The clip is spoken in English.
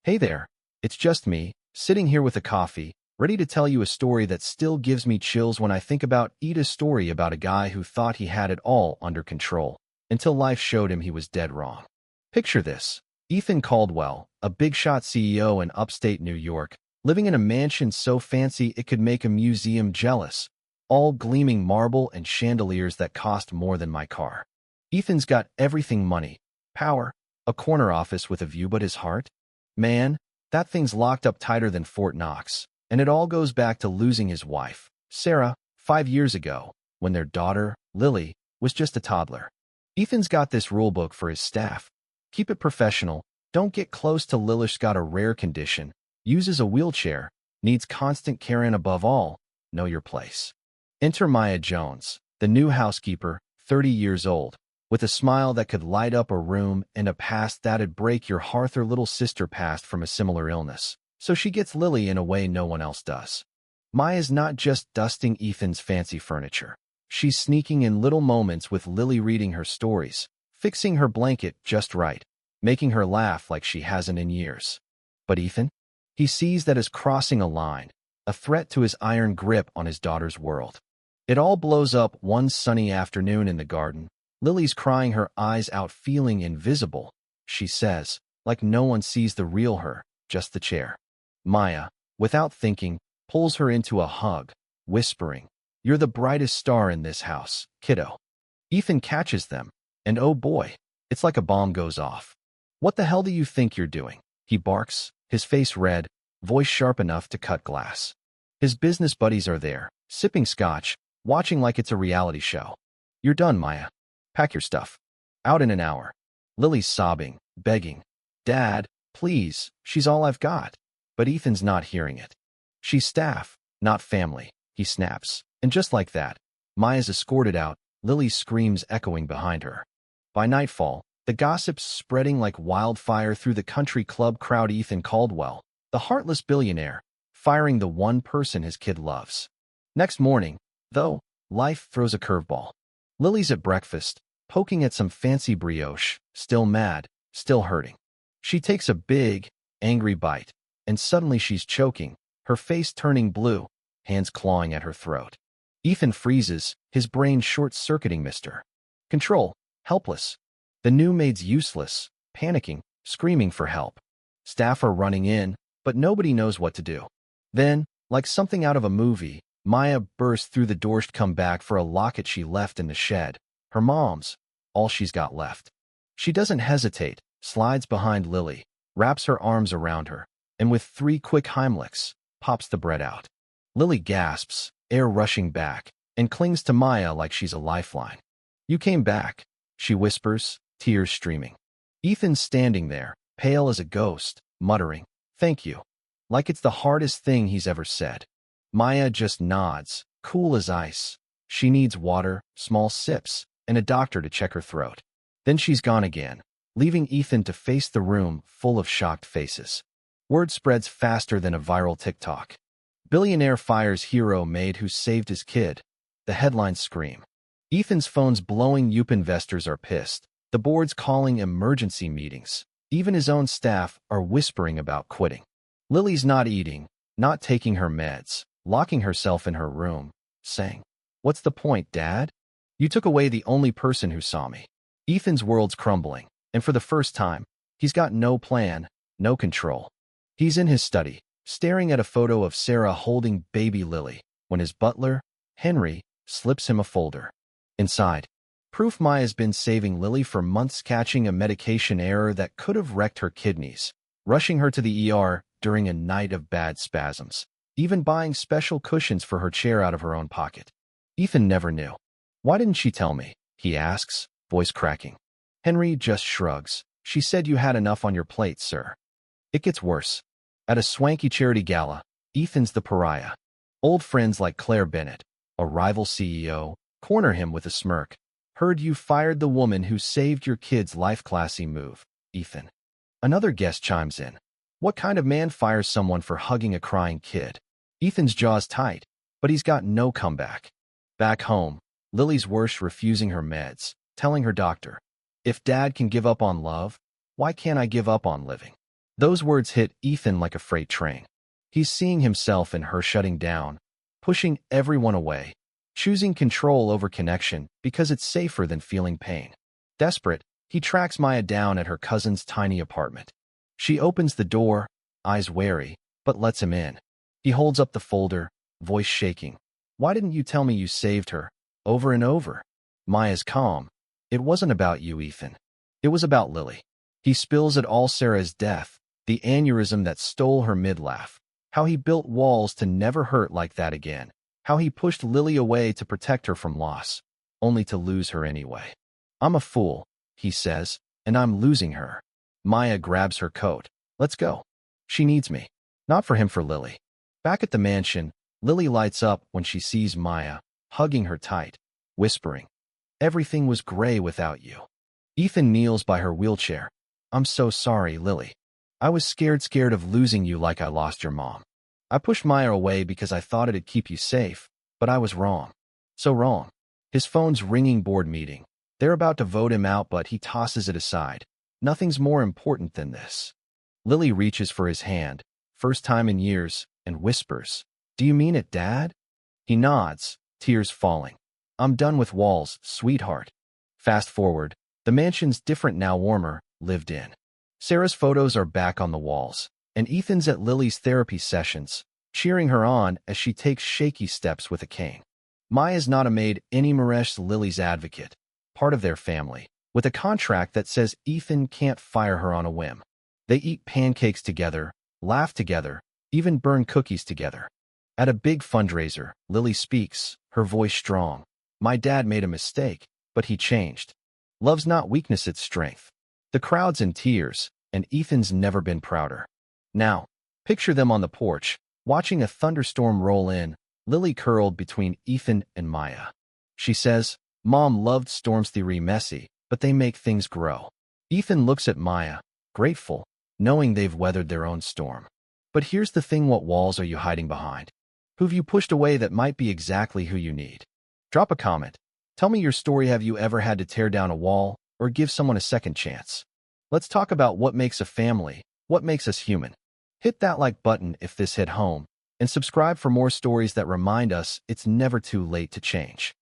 Hey there, it's just me, sitting here with a coffee, ready to tell you a story that still gives me chills when I think about Ida's story about a guy who thought he had it all under control, until life showed him he was dead wrong. Picture this. Ethan Caldwell, a big-shot CEO in upstate New York, living in a mansion so fancy it could make a museum jealous, all gleaming marble and chandeliers that cost more than my car. Ethan's got everything: money, power, a corner office with a view, but his heart? Man, that thing's locked up tighter than Fort Knox, and it all goes back to losing his wife, Sarah, 5 years ago, when their daughter, Lily, was just a toddler. Ethan's got this rulebook for his staff. Keep it professional, don't get close to Lily's got a rare condition, uses a wheelchair, needs constant care, and above all, know your place. Enter Maya Jones, the new housekeeper, 30 years old, with a smile that could light up a room and a past that'd break your heart. Her little sister passed from a similar illness, so she gets Lily in a way no one else does. Maya's not just dusting Ethan's fancy furniture. She's sneaking in little moments with Lily, reading her stories, fixing her blanket just right, making her laugh like she hasn't in years. But Ethan? He sees that as crossing a line, a threat to his iron grip on his daughter's world. It all blows up one sunny afternoon in the garden. Lily's crying her eyes out, feeling invisible, she says, like no one sees the real her, just the chair. Maya, without thinking, pulls her into a hug, whispering, "You're the brightest star in this house, kiddo." Ethan catches them, and oh boy, it's like a bomb goes off. "What the hell do you think you're doing?" he barks, his face red, voice sharp enough to cut glass. His business buddies are there, sipping scotch, watching like it's a reality show. "You're done, Maya. Pack your stuff. Out in an hour." Lily's sobbing, begging, "Dad, please, she's all I've got." But Ethan's not hearing it. "She's staff, not family," he snaps. And just like that, Maya's escorted out, Lily's screams echoing behind her. By nightfall, the gossip's spreading like wildfire through the country club crowd. Ethan Caldwell, the heartless billionaire, firing the one person his kid loves. Next morning, though, life throws a curveball. Lily's at breakfast, poking at some fancy brioche, still mad, still hurting. She takes a big, angry bite, and suddenly she's choking, her face turning blue, hands clawing at her throat. Ethan freezes, his brain short-circuiting. Mr. Control, helpless. The new maid's useless, panicking, screaming for help. Staff are running in, but nobody knows what to do. Then, like something out of a movie, Maya bursts through the door to come back for a locket she left in the shed. Her mom's, all she's got left. She doesn't hesitate, slides behind Lily, wraps her arms around her, and with 3 quick Heimlichs, pops the bread out. Lily gasps, air rushing back, and clings to Maya like she's a lifeline. "You came back," she whispers, tears streaming. Ethan's standing there, pale as a ghost, muttering, "Thank you," like it's the hardest thing he's ever said. Maya just nods, cool as ice. She needs water, small sips, and a doctor to check her throat. Then she's gone again, leaving Ethan to face the room full of shocked faces. Word spreads faster than a viral TikTok. Billionaire fires hero Maid who saved his kid. The headlines scream. Ethan's phone's blowing up, investors are pissed. The board's calling emergency meetings. Even his own staff are whispering about quitting. Lily's not eating, not taking her meds, locking herself in her room, saying, "What's the point, Dad? You took away the only person who saw me." Ethan's world's crumbling, and for the first time, he's got no plan, no control. He's in his study, staring at a photo of Sarah holding baby Lily, when his butler, Henry, slips him a folder. Inside, proof Maya's been saving Lily for months, catching a medication error that could have wrecked her kidneys, rushing her to the ER during a night of bad spasms, even buying special cushions for her chair out of her own pocket. Ethan never knew. "Why didn't she tell me?" he asks, voice cracking. Henry just shrugs. "She said you had enough on your plate, sir." It gets worse. At a swanky charity gala, Ethan's the pariah. Old friends like Claire Bennett, a rival CEO, corner him with a smirk. "Heard you fired the woman who saved your kid's life." Classy move, Ethan. Another guest chimes in. What kind of man fires someone for hugging a crying kid? Ethan's jaw's tight, but he's got no comeback. Back home, Lily's worse, refusing her meds, telling her doctor, "If Dad can give up on love, why can't I give up on living?" Those words hit Ethan like a freight train. He's seeing himself in her shutting down, pushing everyone away, choosing control over connection because it's safer than feeling pain. Desperate, he tracks Maya down at her cousin's tiny apartment. She opens the door, eyes wary, but lets him in. He holds up the folder, voice shaking. "Why didn't you tell me you saved her?" Over and over. Maya's calm. "It wasn't about you, Ethan. It was about Lily." He spills it all: Sarah's death, the aneurysm that stole her mid-laugh, how he built walls to never hurt like that again, how he pushed Lily away to protect her from loss, only to lose her anyway. "I'm a fool," he says, "and I'm losing her." Maya grabs her coat. "Let's go. She needs me." Not for him, for Lily. Back at the mansion, Lily lights up when she sees Maya, hugging her tight, whispering, "Everything was gray without you." Ethan kneels by her wheelchair. "I'm so sorry, Lily. I was scared of losing you like I lost your mom. I pushed Maya away because I thought it'd keep you safe, but I was wrong. So wrong." His phone's ringing. Board meeting. They're about to vote him out, but he tosses it aside. Nothing's more important than this. Lily reaches for his hand, first time in years, and whispers, "Do you mean it, Dad?" He nods, tears falling. "I'm done with walls, sweetheart." Fast forward. The mansion's different now, warmer, lived in. Sarah's photos are back on the walls, and Ethan's at Lily's therapy sessions, cheering her on as she takes shaky steps with a cane. Maya's not a maid anymore. Lily's advocate, part of their family, with a contract that says Ethan can't fire her on a whim. They eat pancakes together, laugh together, even burn cookies together. At a big fundraiser, Lily speaks, her voice strong. "My dad made a mistake, but he changed. Love's not weakness, it's strength." The crowd's in tears, and Ethan's never been prouder. Now, picture them on the porch, watching a thunderstorm roll in, Lily curled between Ethan and Maya. She says, "Mom loved storms, theory messy, but they make things grow." Ethan looks at Maya, grateful, knowing they've weathered their own storm. But here's the thing: what walls are you hiding behind? Who've you pushed away that might be exactly who you need? Drop a comment. Tell me your story. Have you ever had to tear down a wall or give someone a second chance? Let's talk about what makes a family, what makes us human. Hit that like button if this hit home, and subscribe for more stories that remind us it's never too late to change.